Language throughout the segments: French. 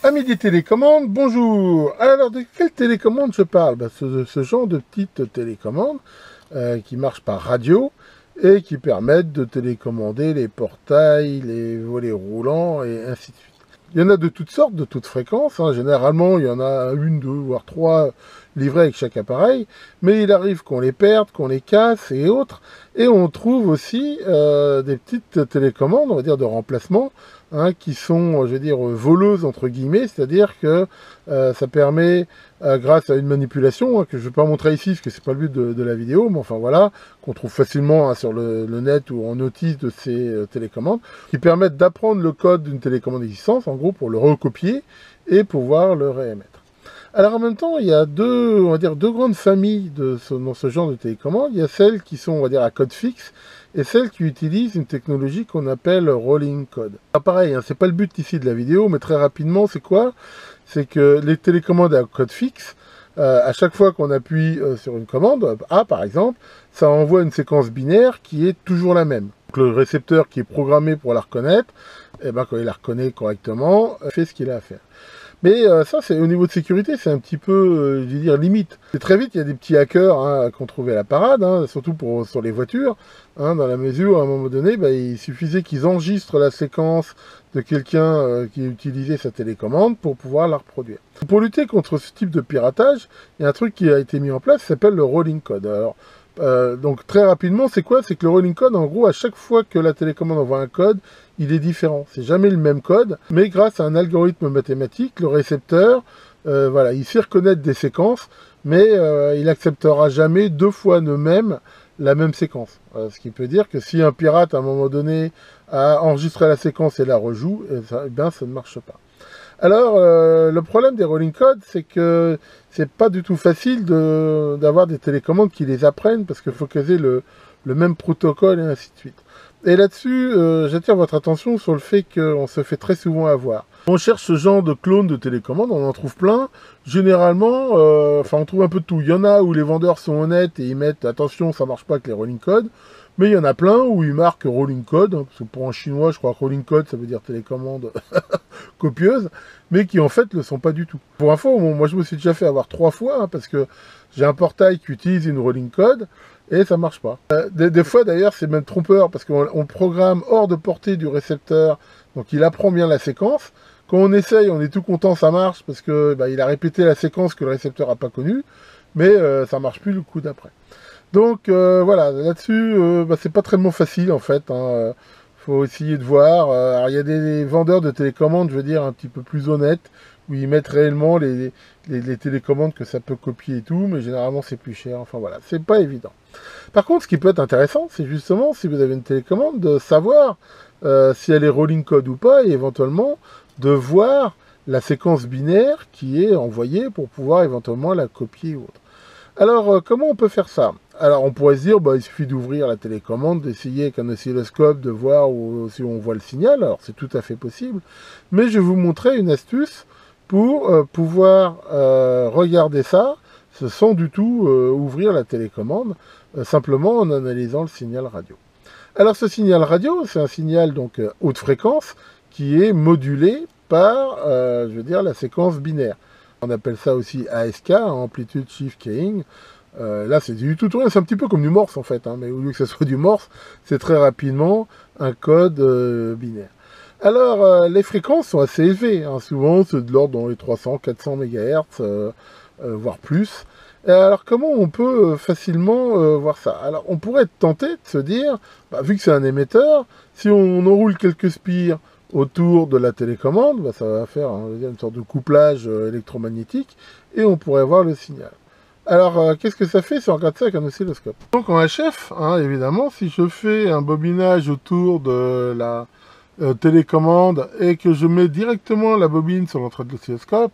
Amis des télécommandes, bonjour. Alors, de quelle télécommande je parle? Ce genre de petites télécommandes qui marchent par radio et qui permettent de télécommander les portails, les volets roulants et ainsi de suite. Il y en a de toutes sortes, de toutes fréquences, hein. Généralement, il y en a une, deux, voire trois livrés avec chaque appareil, mais il arrive qu'on les perde, qu'on les casse et autres. Et on trouve aussi des petites télécommandes, on va dire de remplacement, hein, qui sont, je veux dire, voleuses entre guillemets, c'est-à-dire que ça permet, grâce à une manipulation, hein, que je ne vais pas montrer ici, parce que c'est pas le but de la vidéo, mais enfin voilà, qu'on trouve facilement, hein, sur le net ou en notice de ces télécommandes, qui permettent d'apprendre le code d'une télécommande existante, en gros pour le recopier et pouvoir le réémettre. Alors en même temps, il y a deux, on va dire, deux grandes familles dans ce genre de télécommande. Il y a celles qui sont, on va dire, à code fixe et celles qui utilisent une technologie qu'on appelle rolling code. Ah, pareil, hein, c'est pas le but ici de la vidéo, mais très rapidement, c'est quoi? C'est que les télécommandes à code fixe, à chaque fois qu'on appuie sur une commande, A par exemple, ça envoie une séquence binaire qui est toujours la même. Donc, le récepteur qui est programmé pour la reconnaître, eh ben, quand il la reconnaît correctement, fait ce qu'il a à faire. Mais ça, c'est au niveau de sécurité, c'est un petit peu, je vais dire, limite. Et très vite, il y a des petits hackers, hein, qu'on trouvait à la parade, hein, surtout sur les voitures, hein, dans la mesure où, à un moment donné, bah, il suffisait qu'ils enregistrent la séquence de quelqu'un qui utilisait sa télécommande pour pouvoir la reproduire. Pour lutter contre ce type de piratage, il y a un truc qui a été mis en place, qui s'appelle le rolling code. Alors, donc très rapidement, c'est quoi? C'est que le rolling code, en gros, à chaque fois que la télécommande envoie un code, il est différent. C'est jamais le même code, mais grâce à un algorithme mathématique, le récepteur, voilà, il sait reconnaître des séquences, mais il acceptera jamais deux fois de même la même séquence. Ce qui peut dire que si un pirate, à un moment donné, a enregistré la séquence et la rejoue, eh bien, ça ne marche pas. Alors, le problème des rolling codes, c'est que c'est pas du tout facile d'avoir des télécommandes qui les apprennent, parce qu'il faut qu'elles aient le même protocole et ainsi de suite. Et là-dessus, j'attire votre attention sur le fait qu'on se fait très souvent avoir. On cherche ce genre de clones de télécommande, on en trouve plein. Généralement, enfin on trouve un peu de tout. Il y en a où les vendeurs sont honnêtes et ils mettent « attention, ça marche pas avec les rolling codes ». Mais il y en a plein où ils marquent rolling code, hein, parce que pour un chinois, je crois que rolling code, ça veut dire télécommande copieuse, mais qui en fait ne le sont pas du tout. Pour info, moi je me suis déjà fait avoir 3 fois, hein, parce que j'ai un portail qui utilise une rolling code, et ça marche pas. Des fois d'ailleurs, c'est même trompeur, parce qu'on programme hors de portée du récepteur, donc il apprend bien la séquence. Quand on essaye, on est tout content, ça marche, parce que bah, il a répété la séquence que le récepteur n'a pas connue, mais ça marche plus le coup d'après. Donc voilà, là-dessus, bah, c'est pas très facile en fait, hein. Faut essayer de voir. Alors il y a des vendeurs de télécommandes, je veux dire, un petit peu plus honnêtes, où ils mettent réellement les télécommandes que ça peut copier et tout, mais généralement c'est plus cher. Enfin voilà, c'est pas évident. Par contre, ce qui peut être intéressant, c'est justement, si vous avez une télécommande, de savoir si elle est rolling code ou pas, et éventuellement de voir la séquence binaire qui est envoyée pour pouvoir éventuellement la copier ou autre. Alors, comment on peut faire ça? Alors, on pourrait se dire, bah, il suffit d'ouvrir la télécommande, d'essayer avec un oscilloscope, de voir si on voit le signal. Alors, c'est tout à fait possible. Mais je vais vous montrer une astuce pour pouvoir regarder ça sans du tout ouvrir la télécommande, simplement en analysant le signal radio. Alors, ce signal radio, c'est un signal donc haute fréquence qui est modulé par, je veux dire, la séquence binaire. On appelle ça aussi ASK, Amplitude Shift Keying. Là, c'est du tout rien, c'est un petit peu comme du morse en fait, hein, mais au lieu que ce soit du morse, c'est très rapidement un code binaire. Alors, les fréquences sont assez élevées, hein, souvent c'est de l'ordre dans les 300-400 MHz, voire plus. Et alors, comment on peut facilement voir ça? Alors, on pourrait être tenté de se dire, bah, vu que c'est un émetteur, si on enroule quelques spires autour de la télécommande, bah, ça va faire, hein, une sorte de couplage électromagnétique, et on pourrait voir le signal. Alors, qu'est-ce que ça fait si on regarde ça avec un oscilloscope? Donc en HF, hein, évidemment, si je fais un bobinage autour de la télécommande et que je mets directement la bobine sur l'entrée de l'oscilloscope,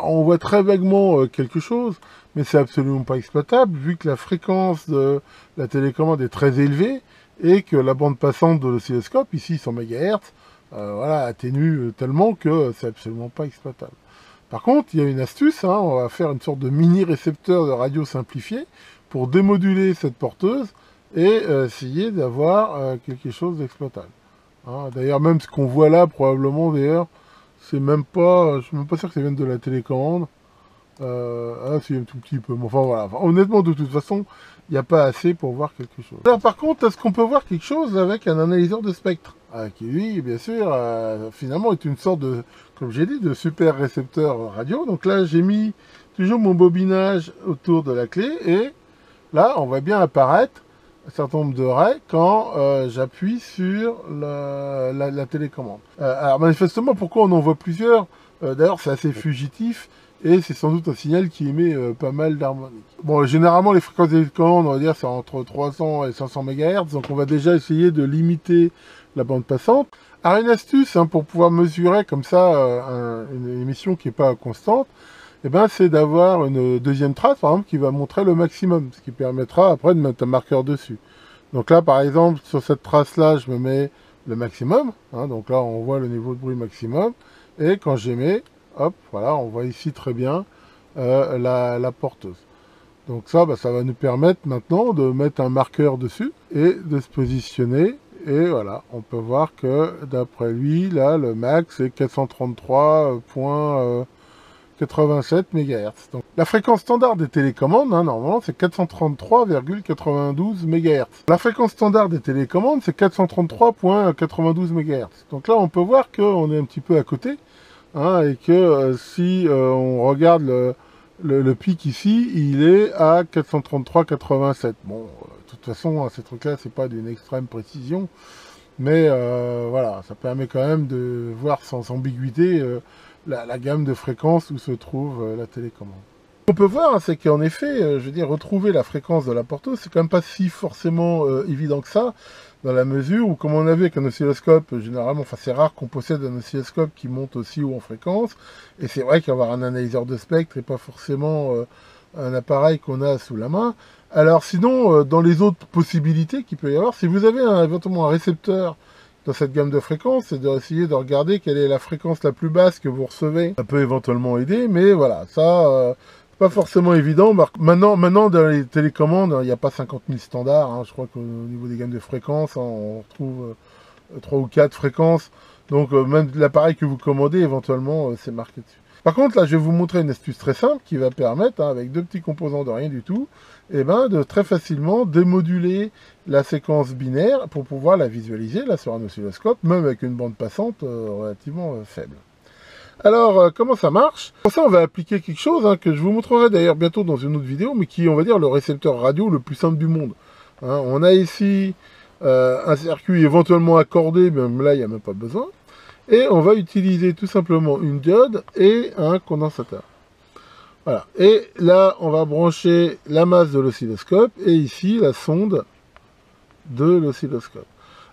on voit très vaguement quelque chose, mais c'est absolument pas exploitable, vu que la fréquence de la télécommande est très élevée, et que la bande passante de l'oscilloscope, ici 100 MHz, voilà, atténue tellement que c'est absolument pas exploitable. Par contre, il y a une astuce, hein, on va faire une sorte de mini récepteur de radio simplifié pour démoduler cette porteuse et essayer d'avoir quelque chose d'exploitable. Hein, d'ailleurs, même ce qu'on voit là, probablement d'ailleurs, c'est même pas, je suis même pas sûr que ça vienne de la télécommande. Ah, c'est un tout petit peu. Mais enfin voilà. Enfin, honnêtement, de toute façon, il n'y a pas assez pour voir quelque chose. Alors par contre, est-ce qu'on peut voir quelque chose avec un analyseur de spectre qui lui, bien sûr, finalement est une sorte de, comme j'ai dit, de super récepteur radio. Donc là, j'ai mis toujours mon bobinage autour de la clé et là, on voit bien apparaître un certain nombre de raies quand j'appuie sur la télécommande. Alors manifestement, pourquoi on en voit plusieurs D'ailleurs, c'est assez fugitif et c'est sans doute un signal qui émet pas mal d'harmoniques. Bon, généralement, les fréquences des télécommandes, on va dire, c'est entre 300 et 500 MHz, donc on va déjà essayer de limiter la bande passante. Alors une astuce pour pouvoir mesurer comme ça une émission qui n'est pas constante, eh ben, c'est d'avoir une deuxième trace, par exemple, qui va montrer le maximum, ce qui permettra après de mettre un marqueur dessus. Donc là, par exemple, sur cette trace-là, je me mets le maximum. Donc là, on voit le niveau de bruit maximum. Et quand j'émets, hop, voilà, on voit ici très bien la porteuse. Donc ça, ça va nous permettre maintenant de mettre un marqueur dessus et de se positionner. Et voilà, on peut voir que d'après lui, là, le max, c'est 433,87 MHz. Donc, la fréquence standard des télécommandes, normalement, c'est 433,92 MHz. La fréquence standard des télécommandes, c'est 433,92 MHz. Donc là, on peut voir qu'on est un petit peu à côté, et que si on regarde le pic ici, il est à 433,87. Bon, de toute façon, ces trucs-là, c'est pas d'une extrême précision, mais voilà, ça permet quand même de voir sans ambiguïté la gamme de fréquences où se trouve la télécommande. Ce qu'on peut voir, c'est qu'en effet, je veux dire, retrouver la fréquence de la porteuse, c'est quand même pas si forcément évident que ça, dans la mesure où, comme on a vu avec un oscilloscope, généralement, enfin c'est rare qu'on possède un oscilloscope qui monte aussi haut en fréquence, et c'est vrai qu'avoir un analyseur de spectre n'est pas forcément un appareil qu'on a sous la main. Alors sinon, dans les autres possibilités qu'il peut y avoir, si vous avez éventuellement un récepteur dans cette gamme de fréquences, c'est d'essayer de regarder quelle est la fréquence la plus basse que vous recevez. Ça peut éventuellement aider, mais voilà, ça, c'est pas forcément évident. Maintenant, dans les télécommandes, il n'y a pas 50 000 standards. Je crois qu'au niveau des gammes de fréquences, on retrouve 3 ou 4 fréquences. Donc, même l'appareil que vous commandez, éventuellement, c'est marqué dessus. Par contre, là, je vais vous montrer une astuce très simple qui va permettre, avec deux petits composants de rien du tout, de très facilement démoduler la séquence binaire pour pouvoir la visualiser là sur un oscilloscope, même avec une bande passante relativement faible. Alors, comment ça marche? Pour ça, on va appliquer quelque chose que je vous montrerai d'ailleurs bientôt dans une autre vidéo, mais qui est, on va dire, le récepteur radio le plus simple du monde. On a ici un circuit éventuellement accordé, même là, il n'y a même pas besoin. Et on va utiliser tout simplement une diode et un condensateur. Voilà. Et là, on va brancher la masse de l'oscilloscope et ici, la sonde de l'oscilloscope.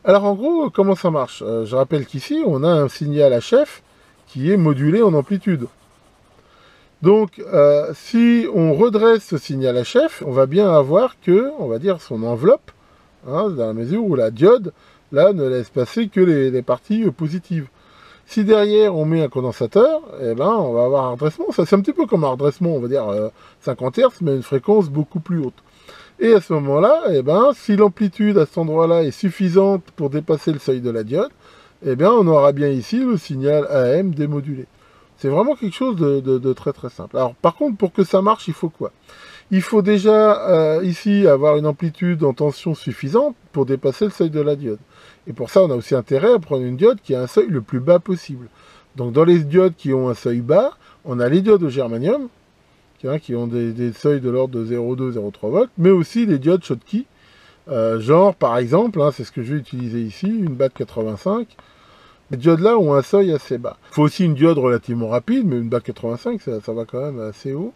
Alors, en gros, comment ça marche? Je rappelle qu'ici, on a un signal HF qui est modulé en amplitude. Donc, si on redresse ce signal HF, on va bien avoir que, on va dire, son enveloppe, dans la mesure où la diode, là, ne laisse passer que les parties positives. Si derrière on met un condensateur, on va avoir un redressement. C'est un petit peu comme un redressement, on va dire 50 Hz, mais une fréquence beaucoup plus haute. Et à ce moment-là, si l'amplitude à cet endroit-là est suffisante pour dépasser le seuil de la diode, on aura bien ici le signal AM démodulé. C'est vraiment quelque chose de très très simple. Alors par contre, pour que ça marche, il faut quoi? Il faut déjà ici avoir une amplitude en tension suffisante pour dépasser le seuil de la diode. Et pour ça, on a aussi intérêt à prendre une diode qui a un seuil le plus bas possible. Donc dans les diodes qui ont un seuil bas, on a les diodes au germanium, qui ont des seuils de l'ordre de 0,2-0,3 volts, mais aussi les diodes Schottky, genre par exemple, c'est ce que je vais utiliser ici, une BAT85. Les diodes-là ont un seuil assez bas. Il faut aussi une diode relativement rapide, mais une BAT85, ça va quand même assez haut.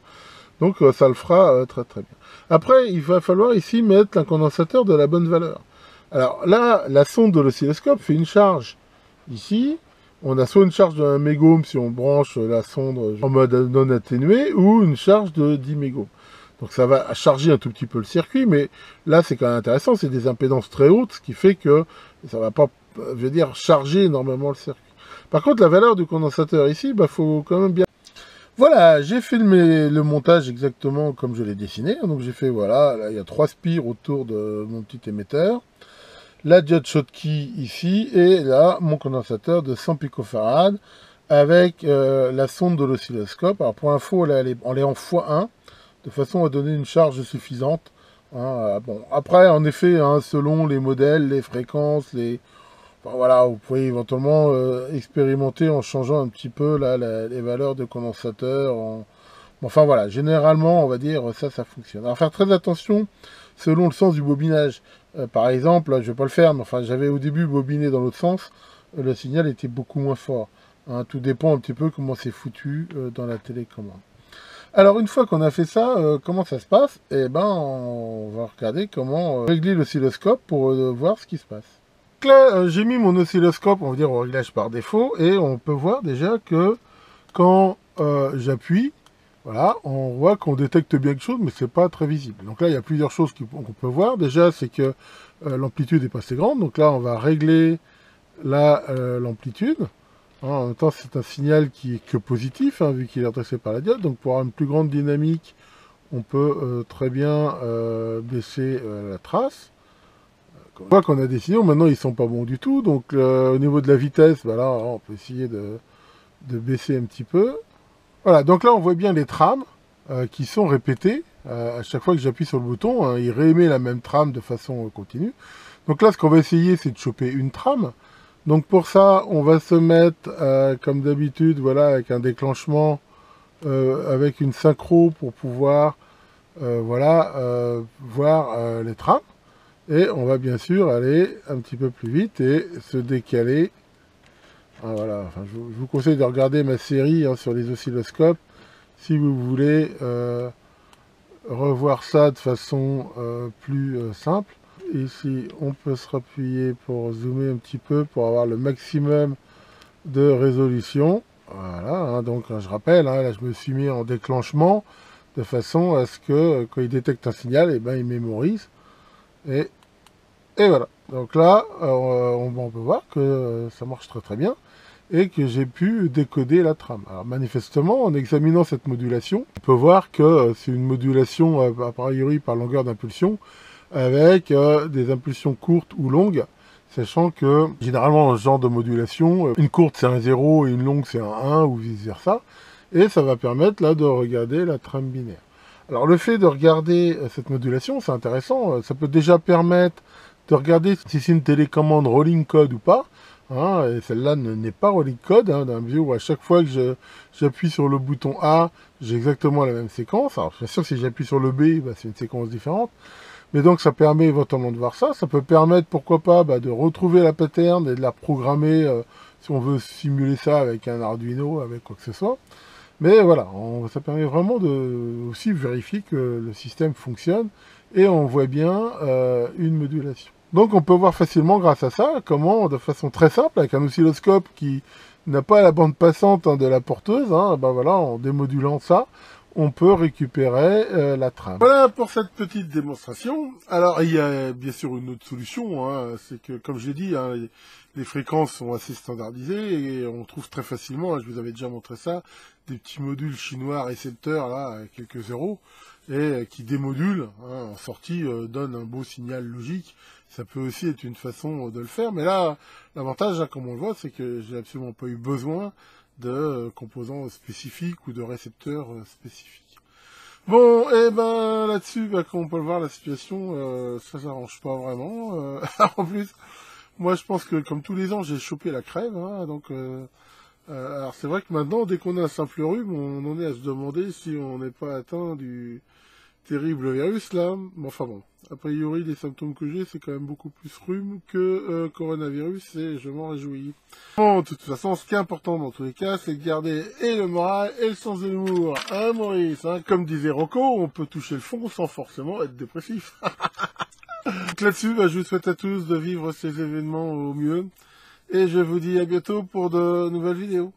Donc ça le fera très très bien. Après, il va falloir ici mettre un condensateur de la bonne valeur. Alors là, la sonde de l'oscilloscope fait une charge. Ici, on a soit une charge de 1 mégohm si on branche la sonde en mode non atténué, ou une charge de 10 mégohm. Donc ça va charger un tout petit peu le circuit, mais là c'est quand même intéressant, c'est des impédances très hautes, ce qui fait que ça ne va pas, je veux dire, charger énormément le circuit. Par contre, la valeur du condensateur ici, faut quand même bien... Voilà, j'ai filmé le montage exactement comme je l'ai dessiné. Donc j'ai fait, voilà, là il y a 3 spires autour de mon petit émetteur. La diode Schottky ici, et là, mon condensateur de 100 pF avec la sonde de l'oscilloscope. Alors pour info, là, on est en x1, de façon à donner une charge suffisante. Hein. Bon, après, en effet, hein, selon les modèles, les fréquences, enfin, voilà, vous pouvez éventuellement expérimenter en changeant un petit peu là, les valeurs de condensateur. Enfin voilà, généralement, on va dire, ça fonctionne. Alors faire très attention selon le sens du bobinage. Par exemple, là, je ne vais pas le faire, mais enfin, j'avais au début bobiné dans l'autre sens, le signal était beaucoup moins fort. Hein, tout dépend un petit peu comment c'est foutu dans la télécommande. Alors une fois qu'on a fait ça, comment ça se passe? Eh ben, on va regarder comment régler l'oscilloscope pour voir ce qui se passe. Donc là, j'ai mis mon oscilloscope, on va dire, au réglage par défaut, et on peut voir déjà que quand j'appuie, voilà, on voit qu'on détecte bien quelque chose, mais c'est pas très visible. Donc là, il y a plusieurs choses qu'on peut voir. Déjà, c'est que l'amplitude est pas assez grande. Donc là, on va régler l'amplitude. Hein, en même temps, c'est un signal qui est que positif, hein, vu qu'il est adressé par la diode. Donc pour avoir une plus grande dynamique, on peut très bien baisser la trace. On voit qu'on a des signaux, maintenant ils sont pas bons du tout. Donc au niveau de la vitesse, bah là, on peut essayer de baisser un petit peu. Voilà, donc là on voit bien les trames qui sont répétées. À chaque fois que j'appuie sur le bouton, hein, il réémet la même trame de façon continue. Donc là, ce qu'on va essayer, c'est de choper une trame. Donc pour ça, on va se mettre, comme d'habitude, voilà, avec un déclenchement, avec une synchro pour pouvoir, voilà, voir les trames. Et on va bien sûr aller un petit peu plus vite et se décaler. Ah, voilà, enfin, je vous conseille de regarder ma série hein, sur les oscilloscopes si vous voulez revoir ça de façon plus simple. Ici, on peut se rappuyer pour zoomer un petit peu pour avoir le maximum de résolution. Voilà, hein, donc je rappelle, hein, là je me suis mis en déclenchement de façon à ce que quand il détecte un signal, eh ben, il mémorise. Et voilà. Donc là, on peut voir que ça marche très très bien et que j'ai pu décoder la trame. Alors manifestement, en examinant cette modulation, on peut voir que c'est une modulation a priori par longueur d'impulsion avec des impulsions courtes ou longues, sachant que généralement dans ce genre de modulation, une courte c'est un 0 et une longue c'est un 1 ou vice versa, et ça va permettre là de regarder la trame binaire. Alors le fait de regarder cette modulation, c'est intéressant, ça peut déjà permettre de regarder si c'est une télécommande rolling code ou pas. Hein, et celle-là n'est pas rolling code, hein, dans la mesure où à chaque fois que j'appuie sur le bouton A, j'ai exactement la même séquence. Alors bien sûr, si j'appuie sur le B, bah, c'est une séquence différente. Mais donc ça permet éventuellement de voir ça. Ça peut permettre, pourquoi pas, de retrouver la pattern et de la programmer si on veut simuler ça avec un Arduino, avec quoi que ce soit. Mais voilà, ça permet vraiment de aussi vérifier que le système fonctionne et on voit bien une modulation. Donc on peut voir facilement grâce à ça comment, de façon très simple, avec un oscilloscope qui n'a pas la bande passante hein, de la porteuse, hein, ben voilà, en démodulant ça, on peut récupérer la trame. Voilà pour cette petite démonstration. Alors il y a bien sûr une autre solution, hein, c'est que comme je l'ai dit, hein, les fréquences sont assez standardisées et on trouve très facilement, hein, je vous avais déjà montré ça, des petits modules chinois récepteurs là, à quelques euros, et qui démodulent, hein, en sortie, donnent un beau signal logique. Ça peut aussi être une façon de le faire, mais là, l'avantage, hein, comme on le voit, c'est que j'ai absolument pas eu besoin de composants spécifiques ou de récepteurs spécifiques. Bon, et ben là-dessus, comme on peut le voir, la situation, ça s'arrange pas vraiment. En plus, moi je pense que comme tous les ans, j'ai chopé la crève, hein, donc alors c'est vrai que maintenant, dès qu'on a un simple rhume, on en est à se demander si on n'est pas atteint du terrible virus là. Mais enfin bon, a priori les symptômes que j'ai c'est quand même beaucoup plus rhume que coronavirus et je m'en réjouis. Bon, de toute façon, ce qui est important dans tous les cas, c'est de garder et le moral et le sens de l'humour. Hein Maurice, hein, comme disait Rocco, on peut toucher le fond sans forcément être dépressif. Donc là-dessus, je vous souhaite à tous de vivre ces événements au mieux. Et je vous dis à bientôt pour de nouvelles vidéos.